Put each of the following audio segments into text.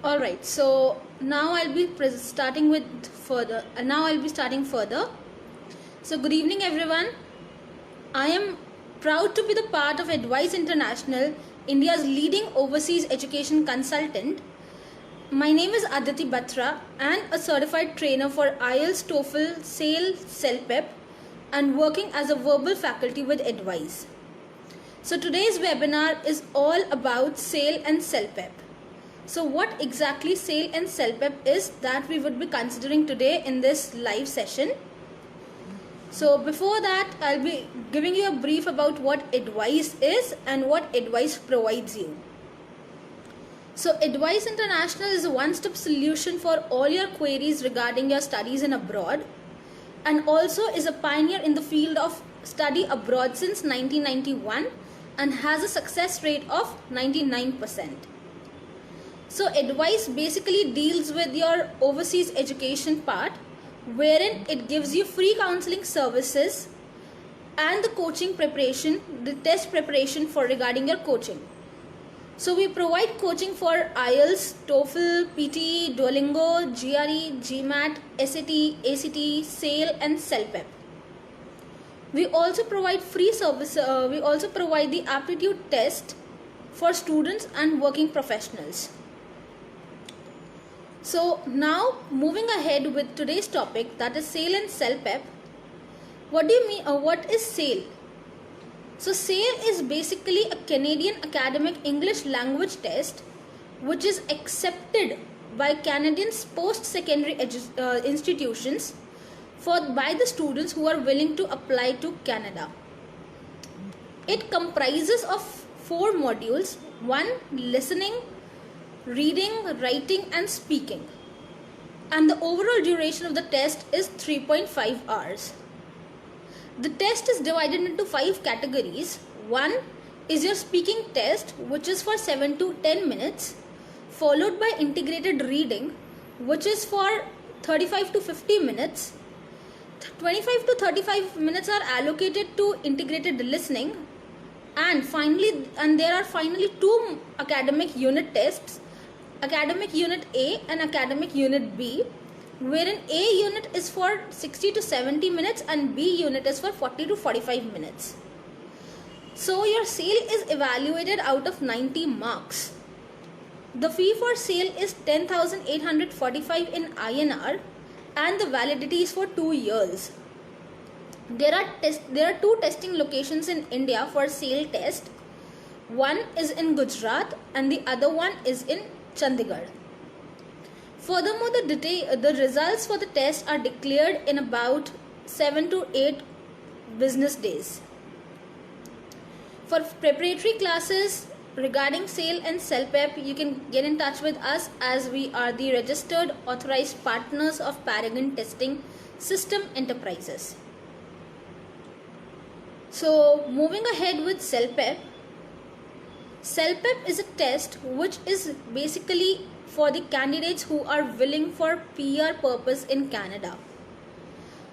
All right. So now I'll be starting with further. Now I'll be starting further. So good evening, everyone. I am proud to be the part of Advice International, India's leading overseas education consultant. My name is Aditi Batra and a certified trainer for IELTS, TOEFL, SAIL, CELPEP and working as a verbal faculty with Advice. So today's webinar is all about SAIL and CELPEP. So what exactly SAIL and CELPEP is, that we would be considering today in this live session. So before that, I'll be giving you a brief about what Advice is and what Advice provides you. So Advice International is a one-stop solution for all your queries regarding your studies in abroad, and also is a pioneer in the field of study abroad since 1991 and has a success rate of 99%. So Advice basically deals with your overseas education part, wherein it gives you free counseling services and the coaching preparation, the test preparation for regarding your coaching. So we provide coaching for IELTS, TOEFL, PTE, Duolingo, GRE, GMAT, SAT, ACT, SAIL and CELPEP. We also provide free service. We also provide the aptitude test for students and working professionals. So now moving ahead with today's topic, that is SAIL and CELPEP. What do you mean? What is SAIL? So SAIL is basically a Canadian academic English language test which is accepted by Canadian post-secondary institutions by the students who are willing to apply to Canada. It comprises of 4 modules: 1. Listening, reading, writing and speaking, and the overall duration of the test is 3.5 hours. The test is divided into 5 categories. 1 is your speaking test, which is for 7 to 10 minutes, followed by integrated reading, which is for 35 to 50 minutes. 25 to 35 minutes are allocated to integrated listening, and there are finally 2 academic unit tests, Academic Unit A and Academic Unit B, wherein A unit is for 60 to 70 minutes and B unit is for 40 to 45 minutes. So your SAIL is evaluated out of 90 marks. The fee for SAIL is 10,845 in INR and the validity is for 2 years. There are 2 testing locations in India for SAIL test. One is in Gujarat and the other one is in Chandigarh. Furthermore, the results for the test are declared in about 7 to 8 business days. For preparatory classes regarding SAIL and CELPEP, you can get in touch with us, as we are the registered authorized partners of Paragon Testing System Enterprises. So moving ahead with CELPEP. CELPEP is a test which is basically for the candidates who are willing for PR purpose in Canada.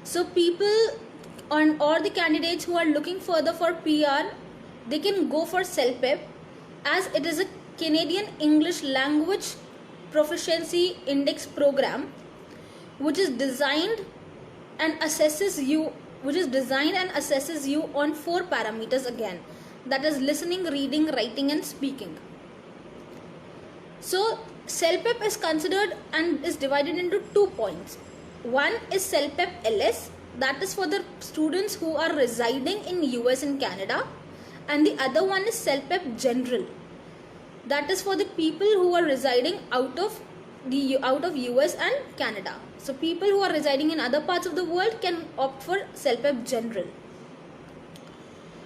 So people or the candidates who are looking further for PR, they can go for CELPEP, as it is a Canadian English Language Proficiency Index program which is designed and assesses you on 4 parameters again, that is listening, reading, writing and speaking. So CELPEP is considered and is divided into 2 points. One is CELPEP LS, that is for the students who are residing in US and Canada, and the other one is CELPEP General, that is for the people who are residing out of US and Canada. So people who are residing in other parts of the world can opt for CELPEP General.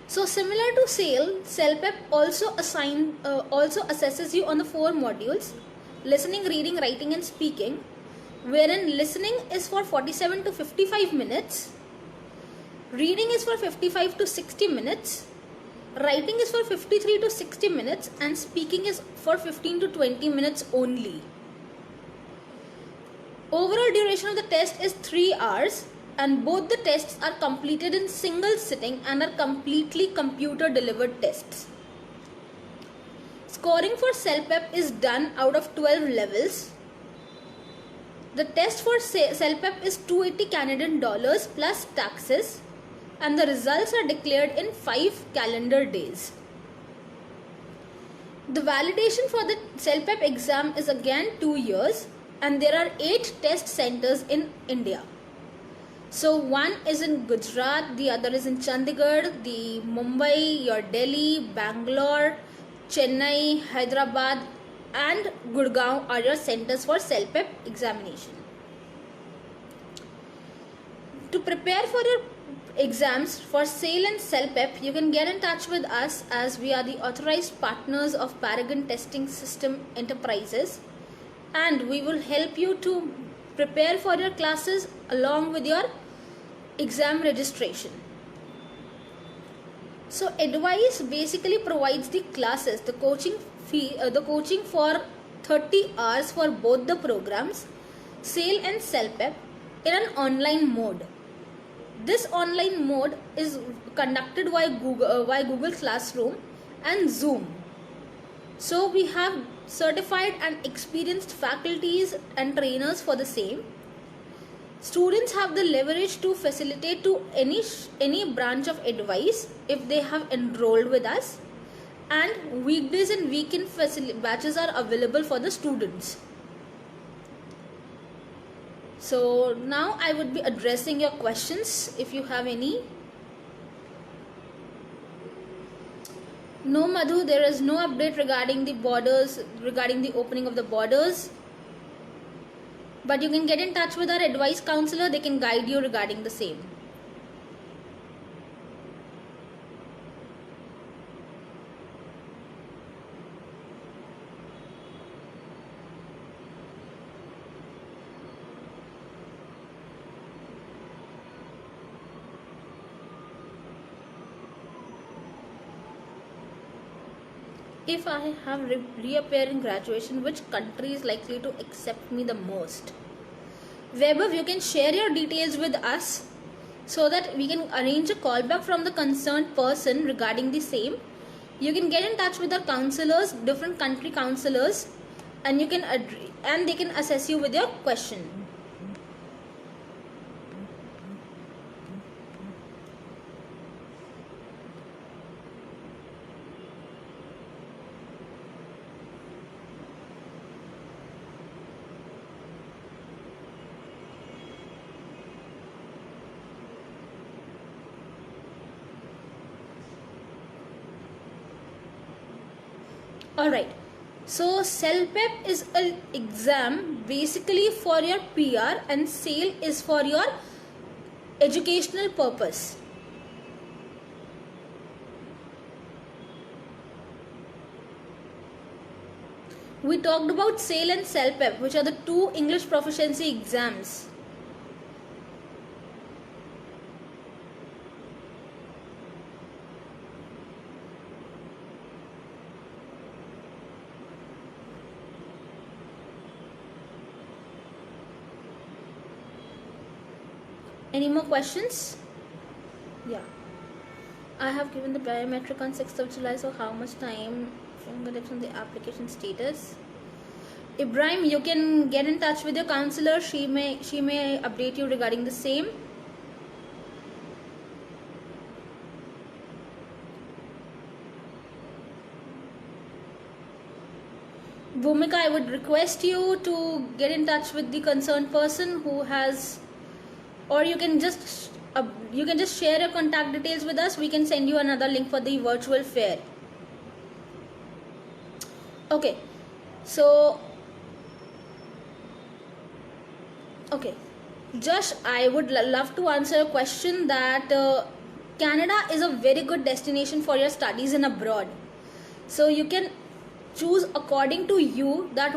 So similar to SAIL, CELPEP also assesses you on the 4 modules: listening, reading, writing and speaking, wherein listening is for 47 to 55 minutes, reading is for 55 to 60 minutes, writing is for 53 to 60 minutes and speaking is for 15 to 20 minutes only. Overall duration of the test is 3 hours and both the tests are completed in single sitting and are completely computer delivered tests. Scoring for CELPEP is done out of 12 levels. The test for CELPEP is 280 Canadian dollars plus taxes, and the results are declared in 5 calendar days. The validation for the CELPEP exam is again 2 years, and there are 8 test centers in India. So one is in Gujarat, the other is in Chandigarh, the Mumbai, your Delhi, Bangalore, Chennai, Hyderabad and Gurgaon are your centers for CELPEP examination. To prepare for your exams for SAIL and CELPEP, you can get in touch with us, as we are the authorized partners of Paragon Testing System Enterprises, and we will help you to prepare for your classes along with your exam registration. So Advice basically provides the classes, the coaching for 30 hours for both the programs, SAIL and CELPEP, in an online mode. This online mode is conducted via Google Classroom and Zoom. So we have certified and experienced faculties and trainers for the same. Students have the leverage to facilitate to any branch of advice if they have enrolled with us, and weekdays and weekend batches are available for the students. So now I would be addressing your questions if you have any. No, Madhu, there is no update regarding the borders, regarding the opening of the borders. But you can get in touch with our advice counselor, they can guide you regarding the same. If I have reappear in graduation, which country is likely to accept me the most? Vaibhav, you can share your details with us so that we can arrange a callback from the concerned person regarding the same. You can get in touch with our counselors, different country counselors, and you can they can assess you with your question. Alright, so CELPEP is an exam basically for your PR, and SAIL is for your educational purpose. We talked about SAIL and CELPEP, which are the two English proficiency exams. Any more questions? Yeah. I have given the biometric on 6th of July, so how much time from the application status? Ibrahim, you can get in touch with your counselor. She may update you regarding the same. Bhumika, I would request you to get in touch with the concerned person who has, or you can just share your contact details with us. We can send you another link for the virtual fair. Okay, so Josh, I would love to answer a question that Canada is a very good destination for your studies in abroad. So you can choose according to you that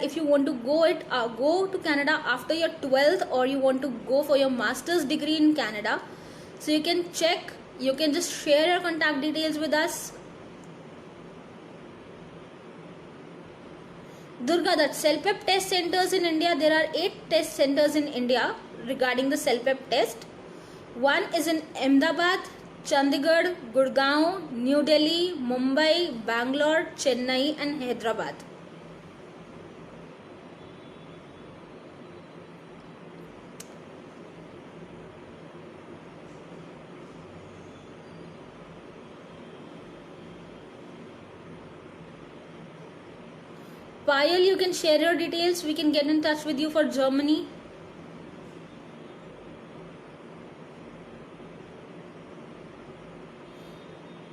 if you want to go to Canada after your 12th, or you want to go for your master's degree in Canada. So you can check, you can just share your contact details with us. Durga, that CELPEP test centers in India, there are 8 test centers in India regarding the CELPEP test. One is in Ahmedabad, Chandigarh, Gurgaon, New Delhi, Mumbai, Bangalore, Chennai and Hyderabad. Payal, you can share your details. We can get in touch with you for Germany.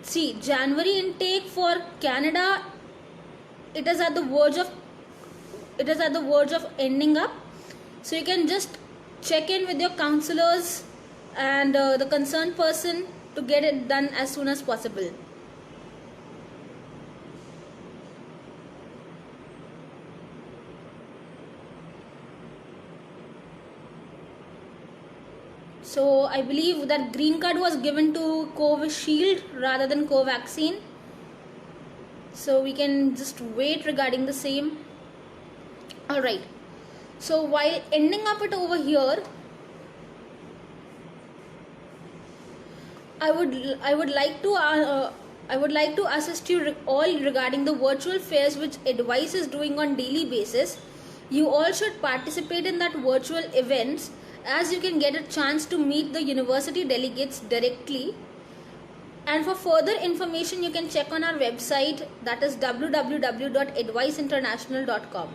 See, January intake for Canada, it is at the verge of ending up. So you can just check in with your counselors and the concerned person to get it done as soon as possible. So I believe that green card was given to Covishield rather than Covaxin. So we can just wait regarding the same. Alright. So while ending up it over here, I would like to assist you all regarding the virtual fairs which Advice is doing on daily basis. You all should participate in that virtual events, as you can get a chance to meet the university delegates directly. And for further information, you can check on our website, that is www.adviceinternational.com.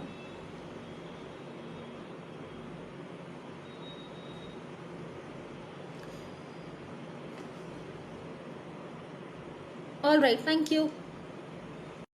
Alright, thank you.